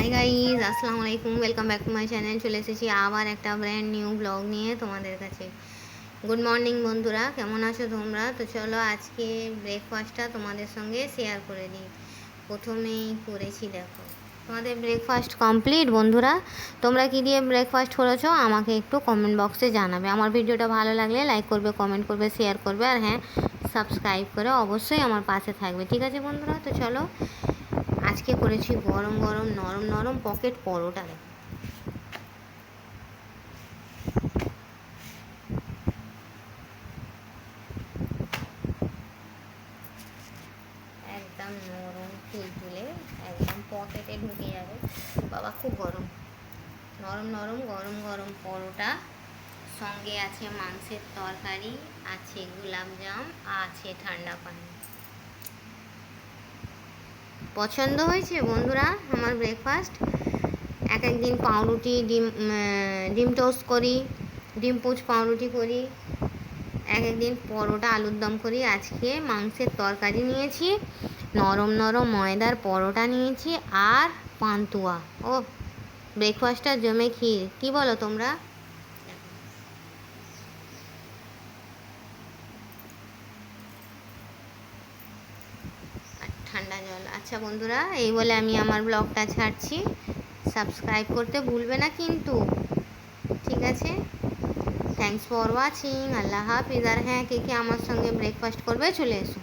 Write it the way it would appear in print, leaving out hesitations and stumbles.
Hi guys, আসসালামু আলাইকুম। Welcome back to my channel. চলে এসেছি আবার একটা ব্র্যান্ড নিউ ব্লগ নিয়ে তোমাদের কাছে। গুড মর্নিং বন্ধুরা, কেমন আছো তোমরা? তো চলো আজকে ব্রেকফাস্টটা তোমাদের সঙ্গে শেয়ার করে দিই। প্রথমেই করেছি, দেখো তোমাদের ব্রেকফাস্ট কমপ্লিট। বন্ধুরা, তোমরা কী দিয়ে ব্রেকফাস্ট করেছো আমাকে একটু কমেন্ট বক্সে জানাবে। আমার ভিডিওটা ভালো লাগলে লাইক করবে, কমেন্ট করবে, শেয়ার করবে, আর হ্যাঁ, সাবস্ক্রাইব করে অবশ্যই আমার পাশে থাকবে। ঠিক আছে বন্ধুরা, তো চলো আজকে করেছি গরম গরম নরম নরম পকেট পরোটা। দেখো একদম নরম, তুলে একদম পকেটে ঢুকে যাবে। বাবা খুব গরম, নরম নরম গরম গরম পরোটা, সঙ্গে আছে মাংসের তরকারি, আছে গোলাপজাম, আছে ঠান্ডা পানি। পছন্দ হয়েছে বন্ধুরা আমার ব্রেকফাস্ট? এক একদিন পাউরুটি ডিম টোস্ট করি, ডিম পুচ পাউরুটি করি, এক একদিন পরোটা আলুর দম করি। আজকে মাংসের তরকারি নিয়েছি, নরম নরম ময়দার পরোটা নিয়েছি, আর পান্তুয়া। ও ব্রেকফাস্টটা জমে ক্ষীর, কী বলো তোমরা? ঠান্ডা জল। আচ্ছা বন্ধুরা, এই বলে আমি আমার ব্লগটা ছাড়ছি। সাবস্ক্রাইব করতে ভুলবে না কিন্তু, ঠিক আছে? Thanks for watching. আল্লাহ হাফিজ। আর হ্যাঁ, কে কে আমার সঙ্গে ব্রেকফাস্ট করবে চলে এসো।